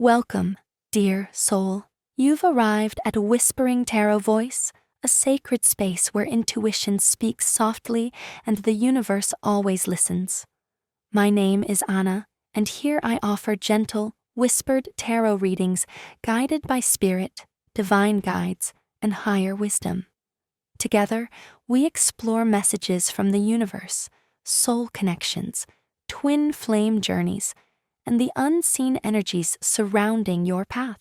Welcome, dear soul. You've arrived at Whispering Tarot Voice, a sacred space where intuition speaks softly and the universe always listens. My name is Anna, and here I offer gentle, whispered tarot readings guided by spirit, divine guides, and higher wisdom. Together, we explore messages from the universe, soul connections, twin flame journeys, and the unseen energies surrounding your path.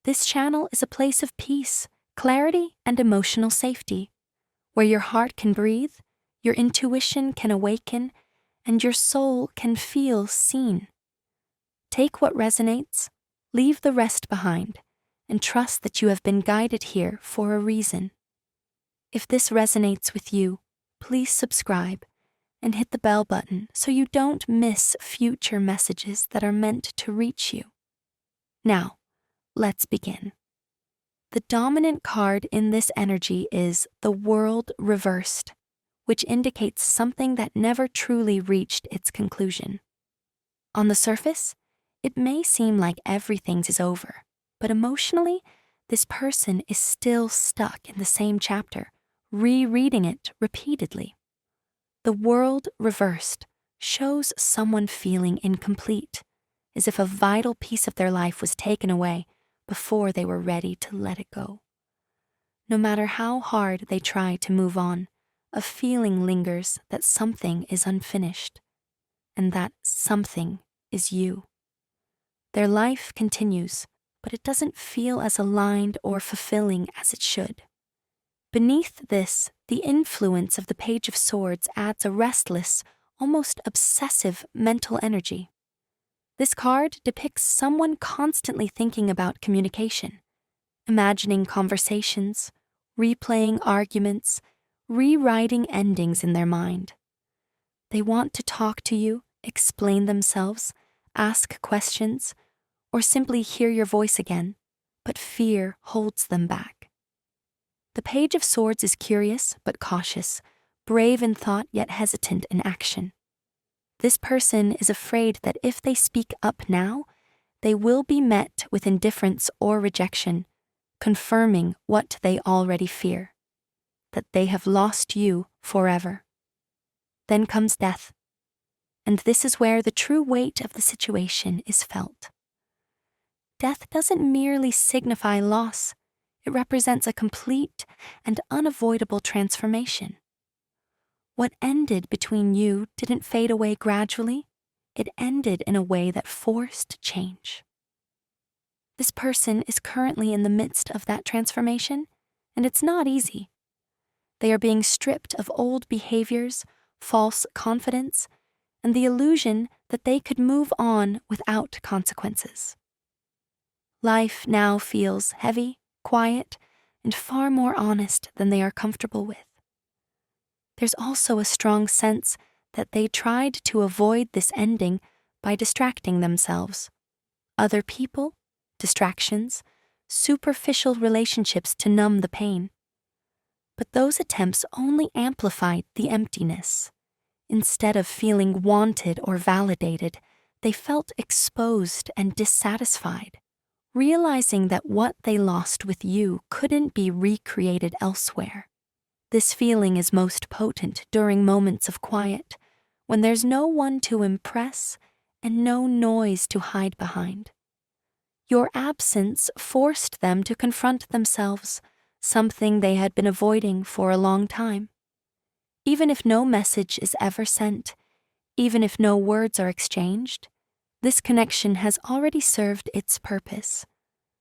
This channel is a place of peace, clarity, and emotional safety, where your heart can breathe, your intuition can awaken, and your soul can feel seen. Take what resonates, leave the rest behind, and trust that you have been guided here for a reason. If this resonates with you, please subscribe and hit the bell button so you don't miss future messages that are meant to reach you. Now, let's begin. The dominant card in this energy is the World Reversed, which indicates something that never truly reached its conclusion. On the surface, it may seem like everything is over, but emotionally, this person is still stuck in the same chapter, rereading it repeatedly. The World Reversed shows someone feeling incomplete, as if a vital piece of their life was taken away before they were ready to let it go. No matter how hard they try to move on, a feeling lingers that something is unfinished, and that something is you. Their life continues, but it doesn't feel as aligned or fulfilling as it should. Beneath this, the influence of the Page of Swords adds a restless, almost obsessive mental energy. This card depicts someone constantly thinking about communication, imagining conversations, replaying arguments, rewriting endings in their mind. They want to talk to you, explain themselves, ask questions, or simply hear your voice again, but fear holds them back. The Page of Swords is curious but cautious, brave in thought yet hesitant in action. This person is afraid that if they speak up now, they will be met with indifference or rejection, confirming what they already fear, that they have lost you forever. Then comes death, and this is where the true weight of the situation is felt. Death doesn't merely signify loss. It represents a complete and unavoidable transformation. What ended between you didn't fade away gradually. It ended in a way that forced change. This person is currently in the midst of that transformation, and it's not easy. They are being stripped of old behaviors, false confidence, and the illusion that they could move on without consequences. Life now feels heavy, quiet, and far more honest than they are comfortable with. There's also a strong sense that they tried to avoid this ending by distracting themselves. Other people, distractions, superficial relationships to numb the pain. But those attempts only amplified the emptiness. Instead of feeling wanted or validated, they felt exposed and dissatisfied, realizing that what they lost with you couldn't be recreated elsewhere. This feeling is most potent during moments of quiet, when there's no one to impress and no noise to hide behind. Your absence forced them to confront themselves, something they had been avoiding for a long time. Even if no message is ever sent, even if no words are exchanged, this connection has already served its purpose.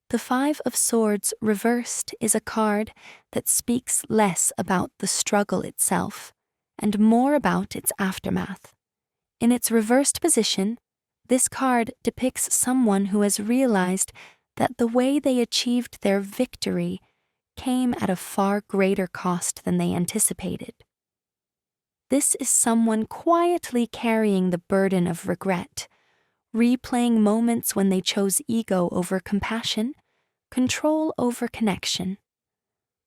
The Five of Swords reversed is a card that speaks less about the struggle itself and more about its aftermath. In its reversed position, this card depicts someone who has realized that the way they achieved their victory came at a far greater cost than they anticipated. This is someone quietly carrying the burden of regret, replaying moments when they chose ego over compassion, control over connection.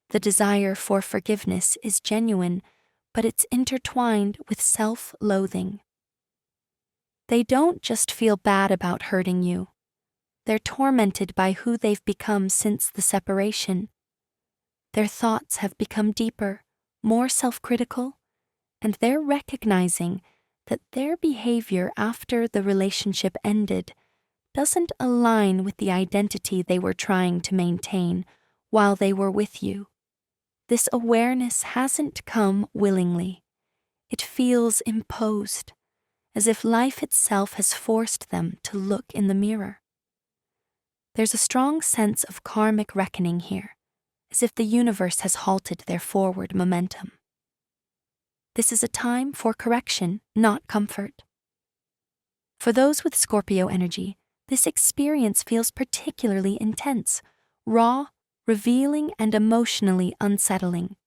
The desire for forgiveness is genuine, but it's intertwined with self-loathing. They don't just feel bad about hurting you. They're tormented by who they've become since the separation. Their thoughts have become deeper, more self-critical, and they're recognizing that their behavior after the relationship ended doesn't align with the identity they were trying to maintain while they were with you. This awareness hasn't come willingly. It feels imposed, as if life itself has forced them to look in the mirror. There's a strong sense of karmic reckoning here, as if the universe has halted their forward momentum. This is a time for correction, not comfort. For those with Scorpio energy, this experience feels particularly intense, raw, revealing, and emotionally unsettling.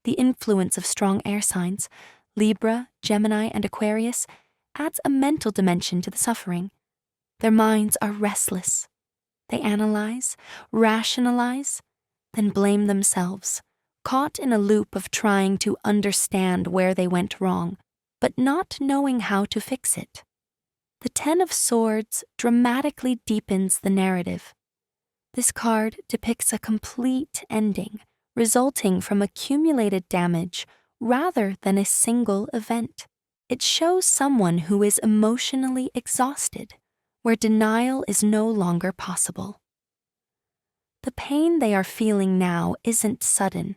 The influence of strong air signs, Libra, Gemini, and Aquarius, adds a mental dimension to the suffering. Their minds are restless. They analyze, rationalize, then blame themselves, caught in a loop of trying to understand where they went wrong, but not knowing how to fix it. The Ten of Swords dramatically deepens the narrative. This card depicts a complete ending, resulting from accumulated damage rather than a single event. It shows someone who is emotionally exhausted, where denial is no longer possible. The pain they are feeling now isn't sudden.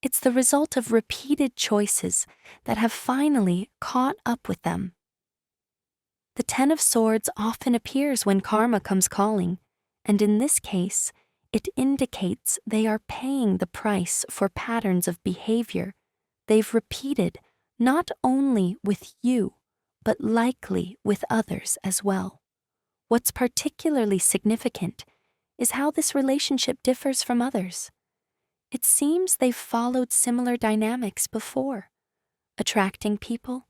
It's the result of repeated choices that have finally caught up with them. The Ten of Swords often appears when karma comes calling, and in this case, it indicates they are paying the price for patterns of behavior they've repeated not only with you, but likely with others as well. What's particularly significant is how this relationship differs from others. It seems they've followed similar dynamics before, attracting people,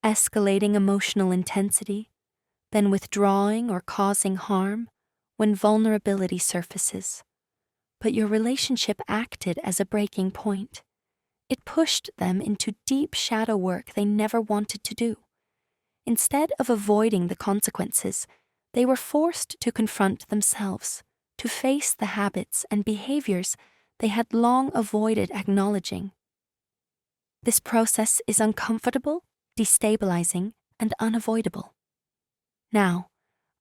escalating emotional intensity, then withdrawing or causing harm when vulnerability surfaces. But your relationship acted as a breaking point. It pushed them into deep shadow work they never wanted to do. Instead of avoiding the consequences, they were forced to confront themselves, to face the habits and behaviors they had long avoided acknowledging. This process is uncomfortable, destabilizing, and unavoidable. Now,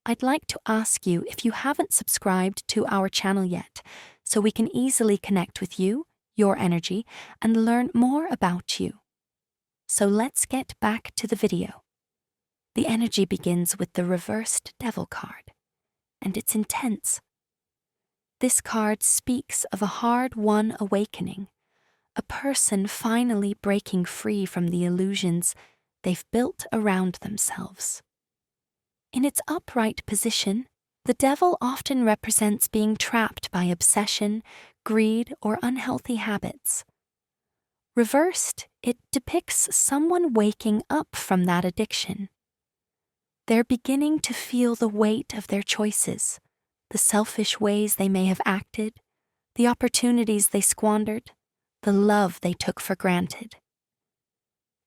I'd like to ask you if you haven't subscribed to our channel yet, so we can easily connect with you, your energy, and learn more about you. So let's get back to the video. The energy begins with the reversed Devil card, and it's intense. This card speaks of a hard-won awakening, a person finally breaking free from the illusions they've built around themselves. In its upright position, the Devil often represents being trapped by obsession, greed, or unhealthy habits. Reversed, it depicts someone waking up from that addiction. They're beginning to feel the weight of their choices, the selfish ways they may have acted, the opportunities they squandered, the love they took for granted.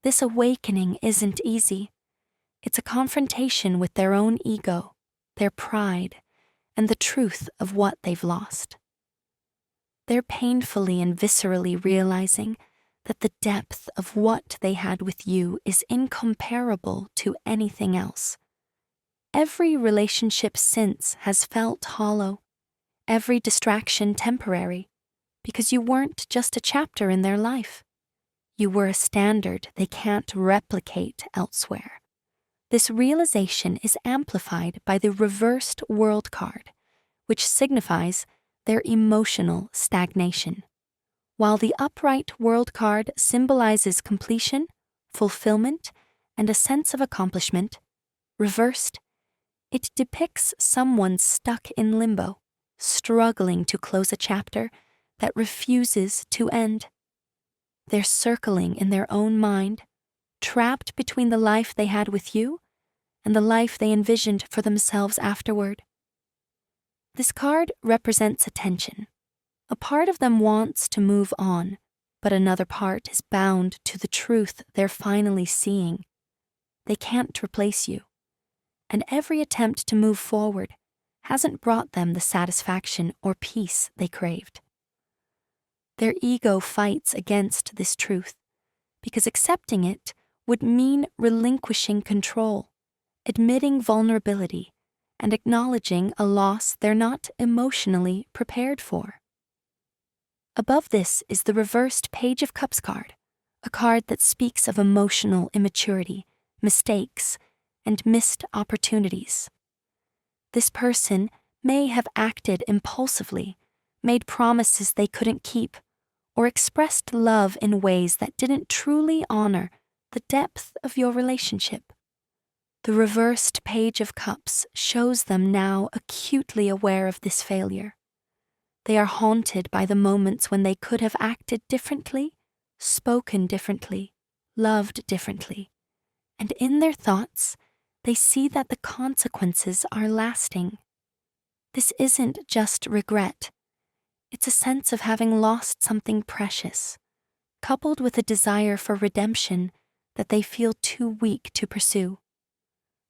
This awakening isn't easy. It's a confrontation with their own ego, their pride, and the truth of what they've lost. They're painfully and viscerally realizing that the depth of what they had with you is incomparable to anything else. Every relationship since has felt hollow, every distraction temporary, because you weren't just a chapter in their life. You were a standard they can't replicate elsewhere. This realization is amplified by the reversed World card, which signifies their emotional stagnation. While the upright World card symbolizes completion, fulfillment, and a sense of accomplishment, reversed, it depicts someone stuck in limbo, struggling to close a chapter that refuses to end. They're circling in their own mind, trapped between the life they had with you and the life they envisioned for themselves afterward. This card represents a tension. A part of them wants to move on, but another part is bound to the truth they're finally seeing. They can't replace you, and every attempt to move forward hasn't brought them the satisfaction or peace they craved. Their ego fights against this truth because accepting it would mean relinquishing control, admitting vulnerability, and acknowledging a loss they're not emotionally prepared for. Above this is the reversed Page of Cups card, a card that speaks of emotional immaturity, mistakes, and missed opportunities. This person may have acted impulsively, made promises they couldn't keep, or expressed love in ways that didn't truly honor the depth of your relationship. The reversed Page of Cups shows them now acutely aware of this failure. They are haunted by the moments when they could have acted differently, spoken differently, loved differently, and in their thoughts, they see that the consequences are lasting. This isn't just regret. It's a sense of having lost something precious, coupled with a desire for redemption that they feel too weak to pursue.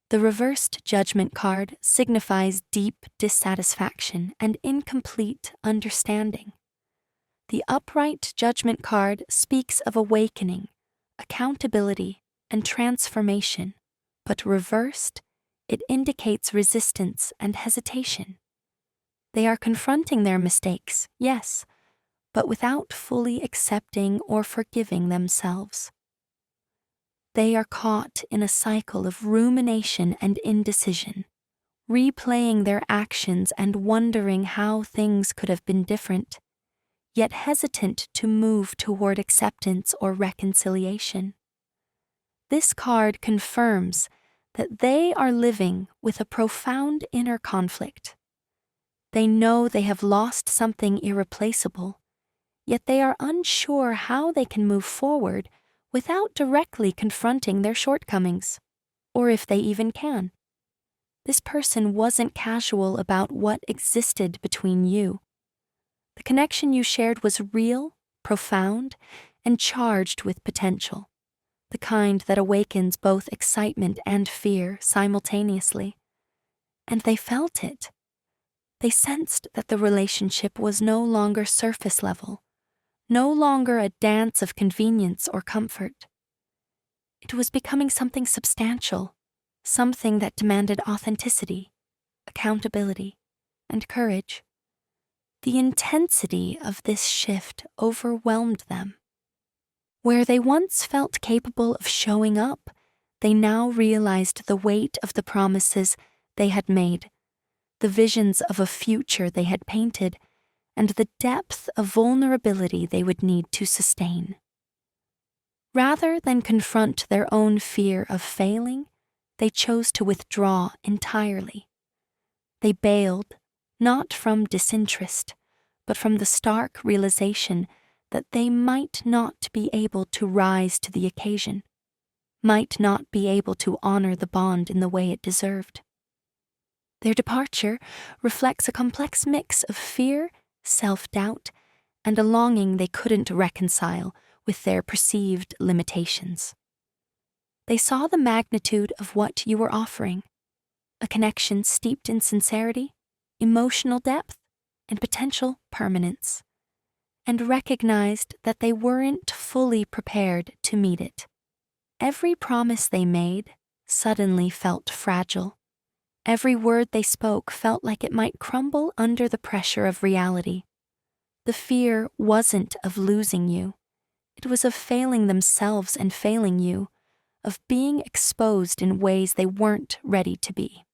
The reversed Judgment card signifies deep dissatisfaction and incomplete understanding. The upright Judgment card speaks of awakening, accountability, and transformation, but reversed, it indicates resistance and hesitation. They are confronting their mistakes, yes, but without fully accepting or forgiving themselves. They are caught in a cycle of rumination and indecision, replaying their actions and wondering how things could have been different, yet hesitant to move toward acceptance or reconciliation. This card confirms that they are living with a profound inner conflict. They know they have lost something irreplaceable, yet they are unsure how they can move forward without directly confronting their shortcomings, or if they even can. This person wasn't casual about what existed between you. The connection you shared was real, profound, and charged with potential, the kind that awakens both excitement and fear simultaneously. And they felt it. They sensed that the relationship was no longer surface level, no longer a dance of convenience or comfort. It was becoming something substantial, something that demanded authenticity, accountability, and courage. The intensity of this shift overwhelmed them. Where they once felt capable of showing up, they now realized the weight of the promises they had made, the visions of a future they had painted, and the depth of vulnerability they would need to sustain. Rather than confront their own fear of failing, they chose to withdraw entirely. They bailed, not from disinterest, but from the stark realization that they might not be able to rise to the occasion, might not be able to honor the bond in the way it deserved. Their departure reflects a complex mix of fear, self-doubt, and a longing they couldn't reconcile with their perceived limitations. They saw the magnitude of what you were offering, a connection steeped in sincerity, emotional depth, and potential permanence, and recognized that they weren't fully prepared to meet it. Every promise they made suddenly felt fragile. Every word they spoke felt like it might crumble under the pressure of reality. The fear wasn't of losing you. It was of failing themselves and failing you, of being exposed in ways they weren't ready to be.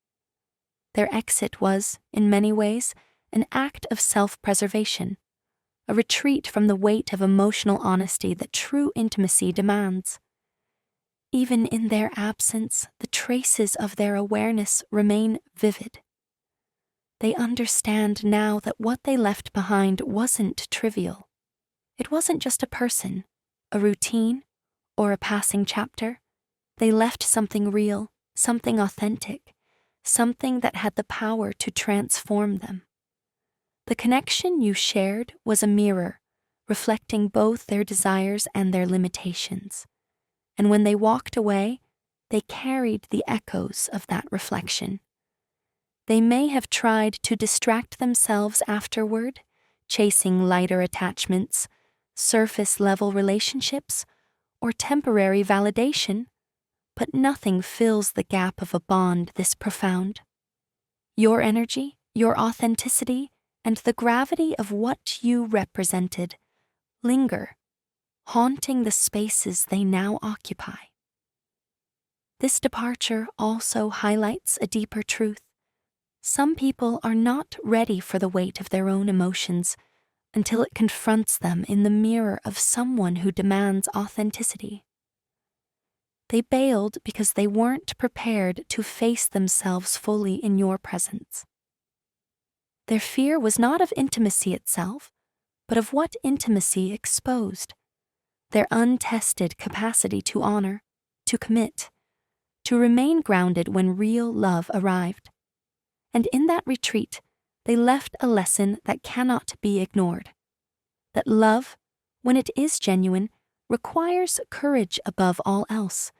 Their exit was, in many ways, an act of self-preservation, a retreat from the weight of emotional honesty that true intimacy demands. Even in their absence, the traces of their awareness remain vivid. They understand now that what they left behind wasn't trivial. It wasn't just a person, a routine, or a passing chapter. They left something real, something authentic, something that had the power to transform them. The connection you shared was a mirror, reflecting both their desires and their limitations. And when they walked away, they carried the echoes of that reflection. They may have tried to distract themselves afterward, chasing lighter attachments, surface-level relationships, or temporary validation, but nothing fills the gap of a bond this profound. Your energy, your authenticity, and the gravity of what you represented linger, haunting the spaces they now occupy. This departure also highlights a deeper truth. Some people are not ready for the weight of their own emotions until it confronts them in the mirror of someone who demands authenticity. They bailed because they weren't prepared to face themselves fully in your presence. Their fear was not of intimacy itself, but of what intimacy exposed. Their untested capacity to honor, to commit, to remain grounded when real love arrived. And in that retreat, they left a lesson that cannot be ignored. That love, when it is genuine, requires courage above all else.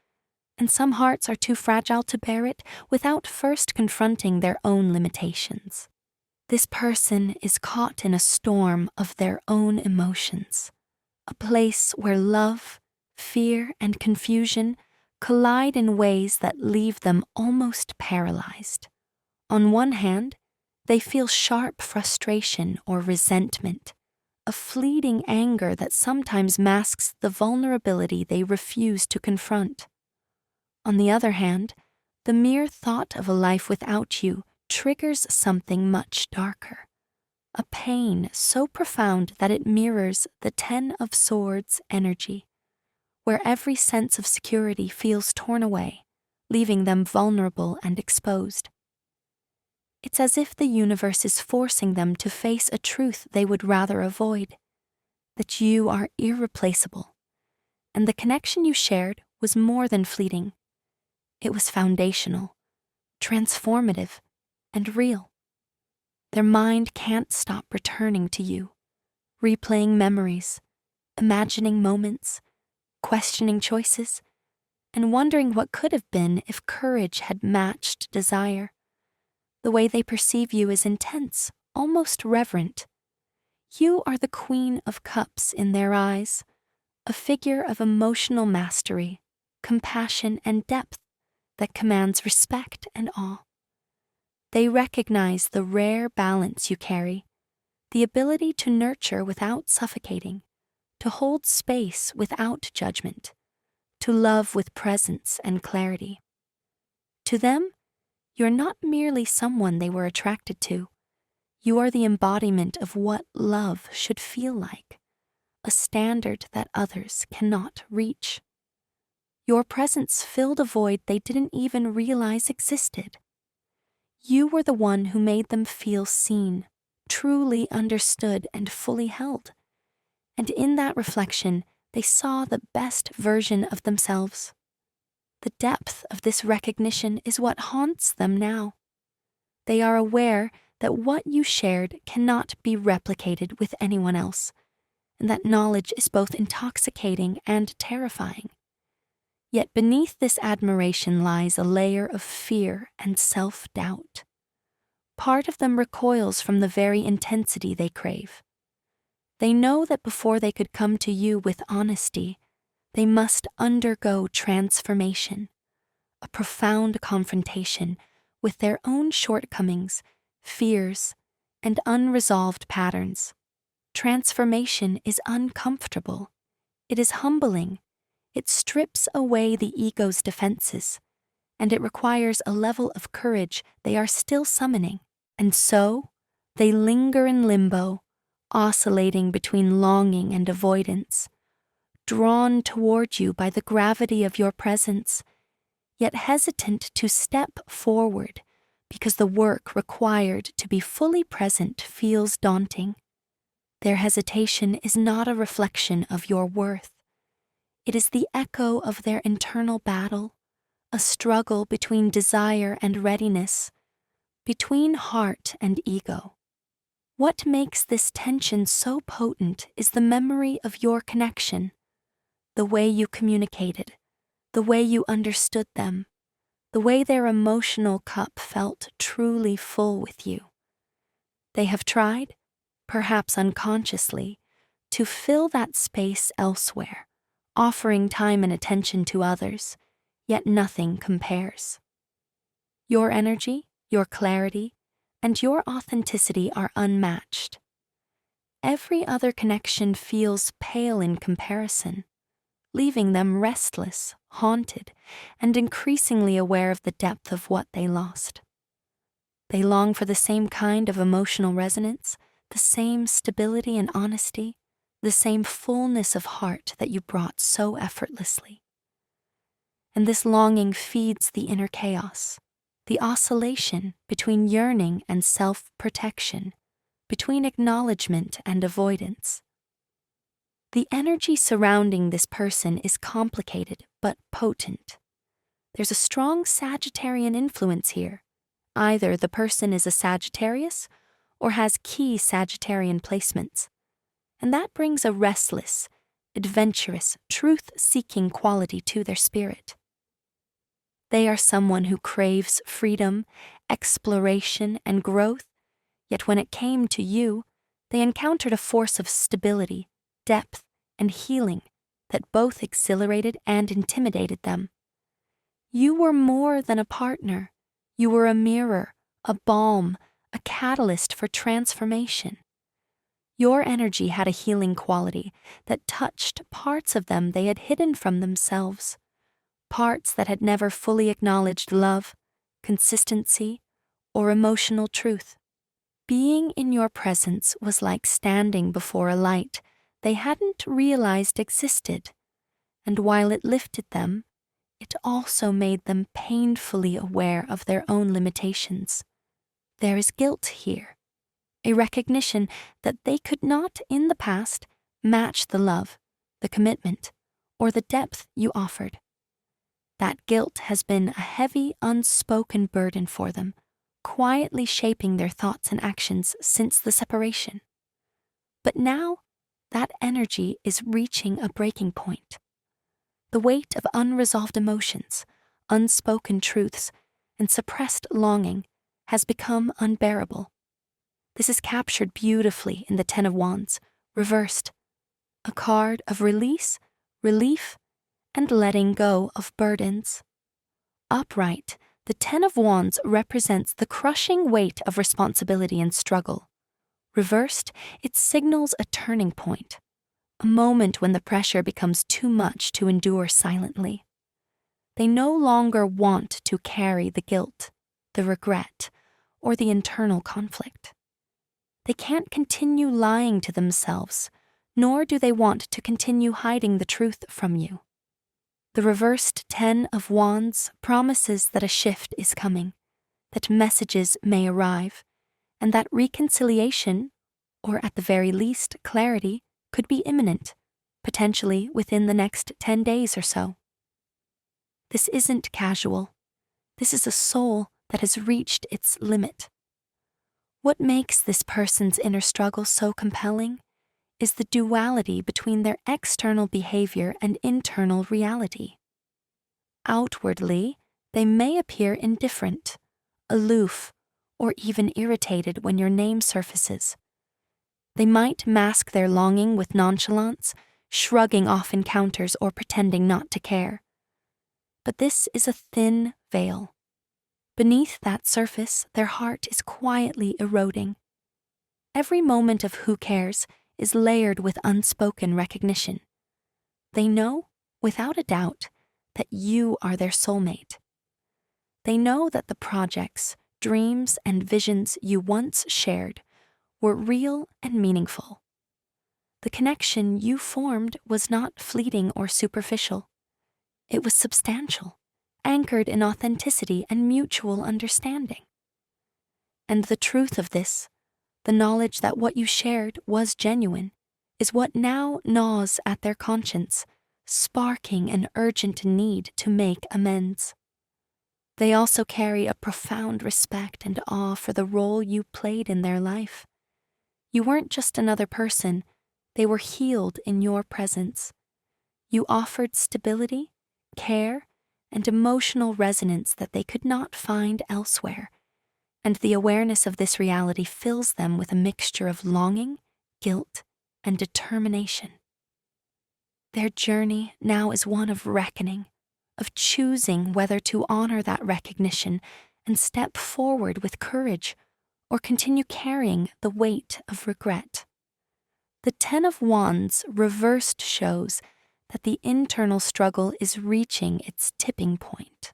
And some hearts are too fragile to bear it without first confronting their own limitations. This person is caught in a storm of their own emotions, a place where love, fear, and confusion collide in ways that leave them almost paralyzed. On one hand, they feel sharp frustration or resentment, a fleeting anger that sometimes masks the vulnerability they refuse to confront. On the other hand, the mere thought of a life without you triggers something much darker, a pain so profound that it mirrors the Ten of Swords energy, where every sense of security feels torn away, leaving them vulnerable and exposed. It's as if the universe is forcing them to face a truth they would rather avoid, that you are irreplaceable, and the connection you shared was more than fleeting. It was foundational, transformative, and real. Their mind can't stop returning to you, replaying memories, imagining moments, questioning choices, and wondering what could have been if courage had matched desire. The way they perceive you is intense, almost reverent. You are the Queen of Cups in their eyes, a figure of emotional mastery, compassion, and depth that commands respect and awe. They recognize the rare balance you carry, the ability to nurture without suffocating, to hold space without judgment, to love with presence and clarity. To them, you're not merely someone they were attracted to. You are the embodiment of what love should feel like, a standard that others cannot reach. Your presence filled a void they didn't even realize existed. You were the one who made them feel seen, truly understood, and fully held. And in that reflection, they saw the best version of themselves. The depth of this recognition is what haunts them now. They are aware that what you shared cannot be replicated with anyone else, and that knowledge is both intoxicating and terrifying. Yet beneath this admiration lies a layer of fear and self-doubt. Part of them recoils from the very intensity they crave. They know that before they could come to you with honesty, they must undergo transformation, a profound confrontation with their own shortcomings, fears, and unresolved patterns. Transformation is uncomfortable. It is humbling. It strips away the ego's defenses, and it requires a level of courage they are still summoning. And so, they linger in limbo, oscillating between longing and avoidance, drawn toward you by the gravity of your presence, yet hesitant to step forward because the work required to be fully present feels daunting. Their hesitation is not a reflection of your worth. It is the echo of their internal battle, a struggle between desire and readiness, between heart and ego. What makes this tension so potent is the memory of your connection, the way you communicated, the way you understood them, the way their emotional cup felt truly full with you. They have tried, perhaps unconsciously, to fill that space elsewhere, offering time and attention to others, yet nothing compares. Your energy, your clarity, and your authenticity are unmatched. Every other connection feels pale in comparison, leaving them restless, haunted, and increasingly aware of the depth of what they lost. They long for the same kind of emotional resonance, the same stability and honesty, the same fullness of heart that you brought so effortlessly. And this longing feeds the inner chaos, the oscillation between yearning and self-protection, between acknowledgement and avoidance. The energy surrounding this person is complicated but potent. There's a strong Sagittarian influence here. Either the person is a Sagittarius or has key Sagittarian placements, and that brings a restless, adventurous, truth-seeking quality to their spirit. They are someone who craves freedom, exploration, and growth, yet when it came to you, they encountered a force of stability, depth, and healing that both exhilarated and intimidated them. You were more than a partner. You were a mirror, a balm, a catalyst for transformation. Your energy had a healing quality that touched parts of them they had hidden from themselves, parts that had never fully acknowledged love, consistency, or emotional truth. Being in your presence was like standing before a light they hadn't realized existed, and while it lifted them, it also made them painfully aware of their own limitations. There is guilt here, a recognition that they could not, in the past, match the love, the commitment, or the depth you offered. That guilt has been a heavy, unspoken burden for them, quietly shaping their thoughts and actions since the separation. But now, that energy is reaching a breaking point. The weight of unresolved emotions, unspoken truths, and suppressed longing has become unbearable. This is captured beautifully in the Ten of Wands, reversed, a card of release, relief, and letting go of burdens. Upright, the Ten of Wands represents the crushing weight of responsibility and struggle. Reversed, it signals a turning point, a moment when the pressure becomes too much to endure silently. They no longer want to carry the guilt, the regret, or the internal conflict. They can't continue lying to themselves, nor do they want to continue hiding the truth from you. The reversed Ten of Wands promises that a shift is coming, that messages may arrive, and that reconciliation, or at the very least clarity, could be imminent, potentially within the next 10 days or so. This isn't casual. This is a soul that has reached its limit. What makes this person's inner struggle so compelling is the duality between their external behavior and internal reality. Outwardly, they may appear indifferent, aloof, or even irritated when your name surfaces. They might mask their longing with nonchalance, shrugging off encounters or pretending not to care. But this is a thin veil. Beneath that surface, their heart is quietly eroding. Every moment of who cares is layered with unspoken recognition. They know, without a doubt, that you are their soulmate. They know that the projects, dreams, and visions you once shared were real and meaningful. The connection you formed was not fleeting or superficial. It was substantial, anchored in authenticity and mutual understanding. And the truth of this, the knowledge that what you shared was genuine, is what now gnaws at their conscience, sparking an urgent need to make amends. They also carry a profound respect and awe for the role you played in their life. You weren't just another person, they were healed in your presence. You offered stability, care, and emotional resonance that they could not find elsewhere, and the awareness of this reality fills them with a mixture of longing, guilt, and determination. Their journey now is one of reckoning, of choosing whether to honor that recognition and step forward with courage, or continue carrying the weight of regret. The Ten of Wands reversed shows that the internal struggle is reaching its tipping point.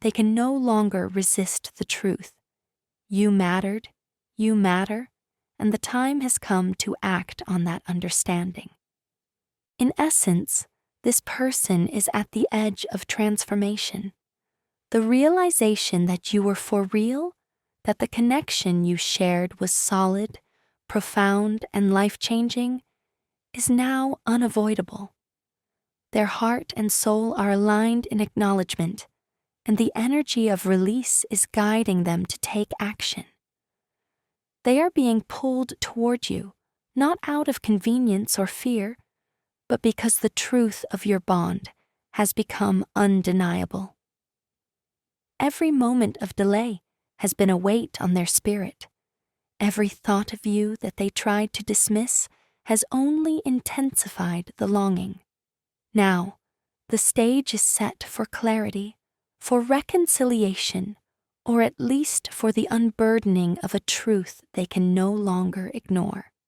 They can no longer resist the truth. You mattered, you matter, and the time has come to act on that understanding. In essence, this person is at the edge of transformation. The realization that you were for real, that the connection you shared was solid, profound, and life-changing, is now unavoidable. Their heart and soul are aligned in acknowledgement, and the energy of release is guiding them to take action. They are being pulled toward you, not out of convenience or fear, but because the truth of your bond has become undeniable. Every moment of delay has been a weight on their spirit. Every thought of you that they tried to dismiss has only intensified the longing. Now, the stage is set for clarity, for reconciliation, or at least for the unburdening of a truth they can no longer ignore.